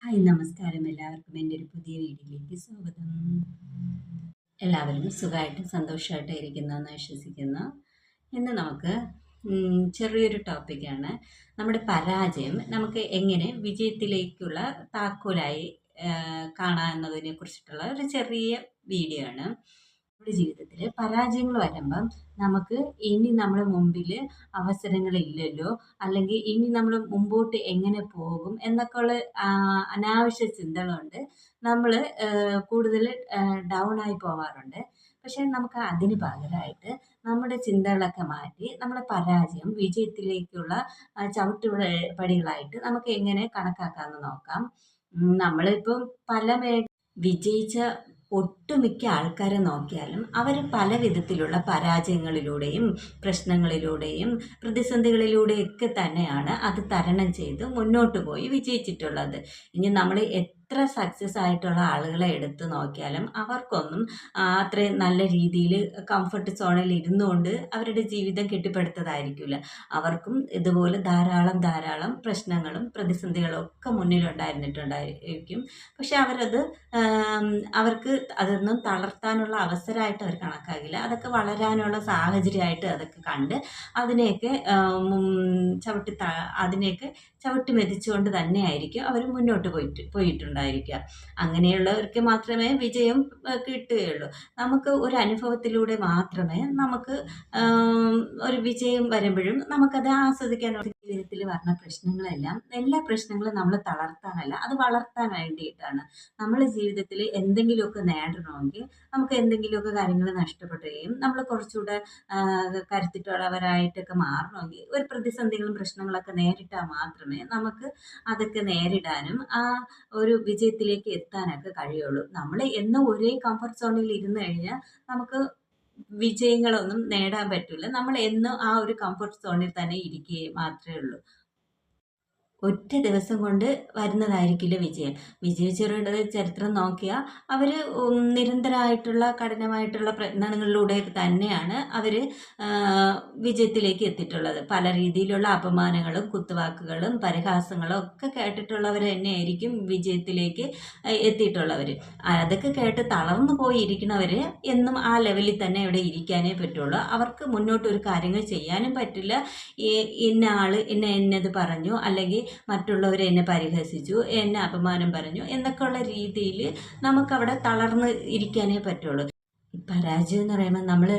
Hi നമസ്കാരം എല്ലാവർക്കും എൻ്റെ ഒരു പുതിയ വീഡിയോയിലേക്ക് സ്വാഗതം. എല്ലാവരും സുഖമായിട്ടും സന്തോഷമായിട്ടും ഇരിക്കുന്നെന്ന് വിശ്വസിക്കുന്നു. ഇന്ന് നമുക്ക് ചെറിയൊരു ടോപ്പിക്കാണ്. നമ്മുടെ പരാജയം നമുക്ക് എങ്ങനെ വിജയത്തിലേക്കുള്ള താക്കോലായി കാണാം എന്നതിനെ കുറിച്ചിട്ടുള്ള ഒരു ചെറിയ വീഡിയോ ആണ്. നമ്മുടെ ജീവിതത്തിൽ പരാജയങ്ങൾ വരുമ്പം നമുക്ക് ഇനി നമ്മുടെ മുമ്പിൽ അവസരങ്ങളില്ലല്ലോ, അല്ലെങ്കിൽ ഇനി നമ്മൾ മുമ്പോട്ട് എങ്ങനെ പോകും എന്നൊക്കെയുള്ള അനാവശ്യ ചിന്തകളുണ്ട്. നമ്മൾ കൂടുതൽ ഡൗൺ ആയി പോവാറുണ്ട്. പക്ഷേ നമുക്ക് അതിന് പകരമായിട്ട് നമ്മുടെ ചിന്തകളൊക്കെ മാറ്റി നമ്മുടെ പരാജയം വിജയത്തിലേക്കുള്ള പടികളായിട്ട് നമുക്ക് എങ്ങനെ കണക്കാക്കാമെന്ന് നോക്കാം. നമ്മളിപ്പം വിജയിച്ച ഒട്ടുമിക്ക ആൾക്കാരെ നോക്കിയാലും അവർ പല വിധത്തിലുള്ള പരാജയങ്ങളിലൂടെയും പ്രശ്നങ്ങളിലൂടെയും പ്രതിസന്ധികളിലൂടെയൊക്കെ തന്നെയാണ് അത് തരണം ചെയ്ത് മുന്നോട്ട് പോയി വിജയിച്ചിട്ടുള്ളത്. ഇനി നമ്മൾ എത്ര സക്സസ് ആയിട്ടുള്ള ആളുകളെ എടുത്ത് നോക്കിയാലും അവർക്കൊന്നും അത്രയും നല്ല രീതിയിൽ കംഫർട്ട് സോണിൽ ഇരുന്നുകൊണ്ട് അവരുടെ ജീവിതം കെട്ടിപ്പടുത്തതായിരിക്കില്ല. അവർക്കും ഇതുപോലെ ധാരാളം പ്രശ്നങ്ങളും പ്രതിസന്ധികളും ഒക്കെ മുന്നിലുണ്ടായിരുന്നിട്ടുണ്ടായിരിക്കും. പക്ഷെ അവർക്ക് അതൊന്നും തളർത്താനുള്ള അവസരമായിട്ട് അവർ കണക്കാക്കില്ല. അതൊക്കെ വളരാനുള്ള സാഹചര്യമായിട്ട് അതൊക്കെ കണ്ട് അതിനെയൊക്കെ ചവിട്ടി മെതിച്ചുകൊണ്ട് തന്നെയായിരിക്കും അവർ മുന്നോട്ട് പോയിട്ടുണ്ടായിരിക്കുക. അങ്ങനെയുള്ളവർക്ക് മാത്രമേ വിജയം കിട്ടുകയുള്ളൂ. നമുക്ക് ഒരു അനുഭവത്തിലൂടെ മാത്രമേ നമുക്ക് ഒരു വിജയം വരുമ്പോഴും നമുക്കത് ആസ്വദിക്കാനുള്ള. ജീവിതത്തിൽ വരുന്ന പ്രശ്നങ്ങളെല്ലാം എല്ലാ പ്രശ്നങ്ങളും നമ്മൾ തളർത്താനല്ല, അത് വളർത്താൻ വേണ്ടിയിട്ടാണ്. നമ്മൾ ജീവിതത്തിൽ എന്തെങ്കിലുമൊക്കെ നേടണമെങ്കിൽ നമുക്ക് എന്തെങ്കിലുമൊക്കെ കാര്യങ്ങൾ നഷ്ടപ്പെടുകയും നമ്മൾ കുറച്ചുകൂടെ കരുത്തിട്ടുള്ളവരായിട്ടൊക്കെ മാറണമെങ്കിൽ ഒരു പ്രതിസന്ധികളും പ്രശ്നങ്ങളൊക്കെ നേരിട്ടാൽ മാത്രമേ നമുക്ക് അതൊക്കെ നേരിടാനും ഒരു വിജയത്തിലേക്ക് എത്താനൊക്കെ കഴിയുള്ളൂ. നമ്മൾ എന്നും ഒരേ കംഫർട്ട് സോണിൽ ഇരുന്ന് കഴിഞ്ഞാൽ നമുക്ക് വിജയങ്ങളൊന്നും നേടാൻ പറ്റില്ല. നമ്മൾ എന്നും ആ ഒരു കംഫർട്ട് സോണിൽ തന്നെ ഇരിക്കുകയും മാത്രമേ ഉള്ളൂ. ഒറ്റ ദിവസം കൊണ്ട് വരുന്നതായിരിക്കില്ല വിജയം. വിജയിച്ചവരുടെ ചരിത്രം നോക്കിയാൽ അവർ നിരന്തരമായിട്ടുള്ള കഠിനമായിട്ടുള്ള പ്രയത്നങ്ങളിലൂടെ തന്നെയാണ് അവർ വിജയത്തിലേക്ക് എത്തിയിട്ടുള്ളത്. പല രീതിയിലുള്ള അപമാനങ്ങളും കുത്തുവാക്കുകളും പരിഹാസങ്ങളും ഒക്കെ കേട്ടിട്ടുള്ളവർ തന്നെയായിരിക്കും വിജയത്തിലേക്ക് എത്തിയിട്ടുള്ളവർ. അതൊക്കെ കേട്ട് തളർന്നു പോയിരിക്കുന്നവർ എന്നും ആ ലെവലിൽ തന്നെ ഇവിടെ ഇരിക്കാനേ പറ്റുള്ളൂ. അവർക്ക് മുന്നോട്ട് ഒരു കാര്യങ്ങൾ ചെയ്യാനും പറ്റില്ല. ഇന്ന ആൾ എന്നത് പറഞ്ഞു, അല്ലെങ്കിൽ മറ്റുള്ളവർ എന്നെ പരിഹസിച്ചു, എന്നെ അപമാനം പറഞ്ഞു എന്നൊക്കെയുള്ള രീതിയിൽ നമുക്കവിടെ തളർന്ന് ഇരിക്കാനേ പറ്റുള്ളൂ. പരാജയം എന്ന് പറയുമ്പോൾ നമ്മൾ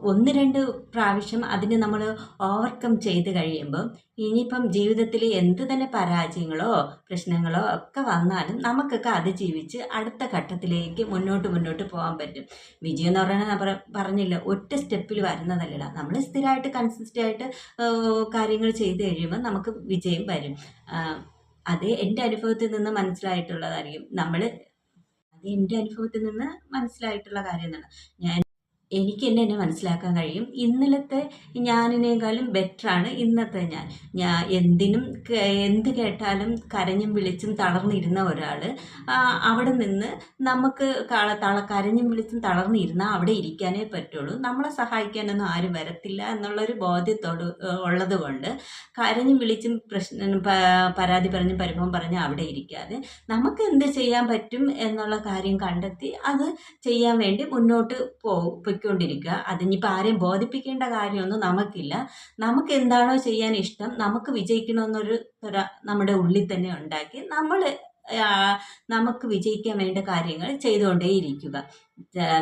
1-2 പ്രാവശ്യം അതിന് നമ്മൾ ഓവർകം ചെയ്ത് കഴിയുമ്പം ഇനിയിപ്പം ജീവിതത്തിൽ എന്ത് തന്നെ പരാജയങ്ങളോ പ്രശ്നങ്ങളോ ഒക്കെ വന്നാലും നമുക്കൊക്കെ അതിജീവിച്ച് അടുത്ത ഘട്ടത്തിലേക്ക് മുന്നോട്ട് പോകാൻ പറ്റും. വിജയം എന്ന് പറയുന്നത് പറഞ്ഞില്ല, ഒറ്റ സ്റ്റെപ്പിൽ വരുന്നതല്ല. നമ്മൾ സ്ഥിരമായിട്ട് കൺസിസ്റ്റൻ്റായിട്ട് കാര്യങ്ങൾ ചെയ്ത് കഴിയുമ്പോൾ നമുക്ക് വിജയം വരും. അത് എൻ്റെ അനുഭവത്തിൽ നിന്ന് മനസ്സിലായിട്ടുള്ളതായിരിക്കും. എൻ്റെ അനുഭവത്തിൽ നിന്ന് മനസ്സിലായിട്ടുള്ള കാര്യം എന്താണ്, എനിക്ക് എന്നെ മനസ്സിലാക്കാൻ കഴിയും. ഇന്നലത്തെ ഞാനിനേക്കാളും ബെറ്ററാണ് ഇന്നത്തെ ഞാൻ എന്ത് കേട്ടാലും കരഞ്ഞും വിളിച്ചും തളർന്നിരുന്ന ഒരാൾ അവിടെ നിന്ന് നമുക്ക് കരഞ്ഞും വിളിച്ചും തളർന്നിരുന്നാൽ അവിടെ ഇരിക്കാനേ പറ്റുള്ളൂ. നമ്മളെ സഹായിക്കാനൊന്നും ആരും വരത്തില്ല എന്നുള്ളൊരു ബോധ്യത്തോട് ഉള്ളത് കൊണ്ട് കരഞ്ഞും വിളിച്ചും പരാതി പറഞ്ഞും പരിഭവം പറഞ്ഞ് അവിടെ ഇരിക്കാതെ നമുക്ക് എന്ത് ചെയ്യാൻ പറ്റും എന്നുള്ള കാര്യം കണ്ടെത്തി അത് ചെയ്യാൻ വേണ്ടി മുന്നോട്ട് പോയിക്കൊണ്ടിരിക്കുക. അതിനിപ്പോൾ ആരെയും ബോധിപ്പിക്കേണ്ട കാര്യമൊന്നും നമുക്കില്ല. നമുക്ക് എന്താണോ ചെയ്യാൻ ഇഷ്ടം, നമുക്ക് വിജയിക്കണമെന്നൊരു നമ്മുടെ ഉള്ളിൽ തന്നെ ഉണ്ടാക്കി നമുക്ക് വിജയിക്കാൻ വേണ്ട കാര്യങ്ങൾ ചെയ്തുകൊണ്ടേയിരിക്കുക.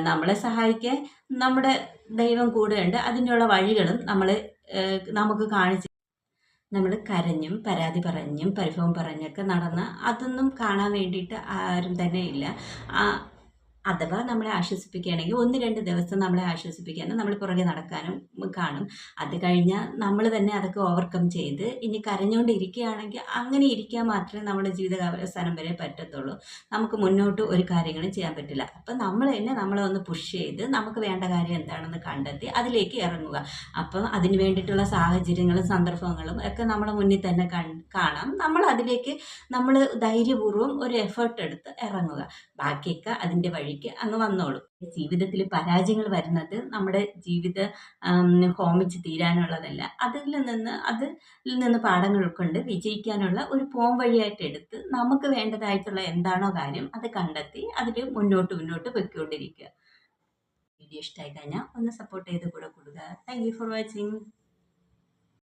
നമ്മളെ സഹായിക്കാൻ നമ്മുടെ ദൈവം കൂടെയുണ്ട്. അതിനുള്ള വഴികളും നമുക്ക് കാണിച്ച് നമ്മൾ കരഞ്ഞും പരാതി പറഞ്ഞും പരിഭവം പറഞ്ഞൊക്കെ അതൊന്നും കാണാൻ വേണ്ടിയിട്ട് ആരും തന്നെ ഇല്ല. അഥവാ നമ്മളെ ആശ്വസിപ്പിക്കുകയാണെങ്കിൽ 1-2 ദിവസം നമ്മളെ ആശ്വസിപ്പിക്കാനും നമ്മൾ പുറകെ നടക്കാനും കാണും. അത് കഴിഞ്ഞാൽ നമ്മൾ തന്നെ അതൊക്കെ ഓവർകം ചെയ്ത് ഇനി കരഞ്ഞുകൊണ്ടിരിക്കുകയാണെങ്കിൽ അങ്ങനെ ഇരിക്കാൻ മാത്രമേ നമ്മുടെ ജീവിതാവസാനം വരെ പറ്റത്തുള്ളൂ. നമുക്ക് മുന്നോട്ട് ഒരു കാര്യങ്ങളും ചെയ്യാൻ പറ്റില്ല. അപ്പം നമ്മൾ തന്നെ നമ്മളെ ഒന്ന് പുഷ് ചെയ്ത് നമുക്ക് വേണ്ട കാര്യം എന്താണെന്ന് കണ്ടെത്തി അതിലേക്ക് ഇറങ്ങുക. അപ്പം അതിന് വേണ്ടിയിട്ടുള്ള സാഹചര്യങ്ങളും സന്ദർഭങ്ങളും ഒക്കെ നമ്മളെ മുന്നിൽ തന്നെ കാണാം. നമ്മൾ അതിലേക്ക് ധൈര്യപൂർവ്വം ഒരു എഫേർട്ട് എടുത്ത് ഇറങ്ങുക. ബാക്കിയൊക്കെ അതിൻ്റെ വഴി വഴിക്ക് അങ്ങ് വന്നോളും. ജീവിതത്തിൽ പരാജയങ്ങൾ വരുന്നത് നമ്മുടെ ഹോമിച്ച് തീരാനുള്ളതല്ല. അതിൽ നിന്ന് പാഠങ്ങൾ ഉൾക്കൊണ്ട് വിജയിക്കാനുള്ള ഒരു പോംവഴിയായിട്ട് എടുത്ത് നമുക്ക് വേണ്ടതായിട്ടുള്ള എന്താണോ കാര്യം അത് കണ്ടെത്തി അതിൽ മുന്നോട്ട് പൊയ്ക്കൊണ്ടിരിക്കുക. വീഡിയോ ഇഷ്ടമായി കഴിഞ്ഞാൽ ഒന്ന് സപ്പോർട്ട് ചെയ്ത് കൂടെ കൊടുക്കുക. Thank you for watching.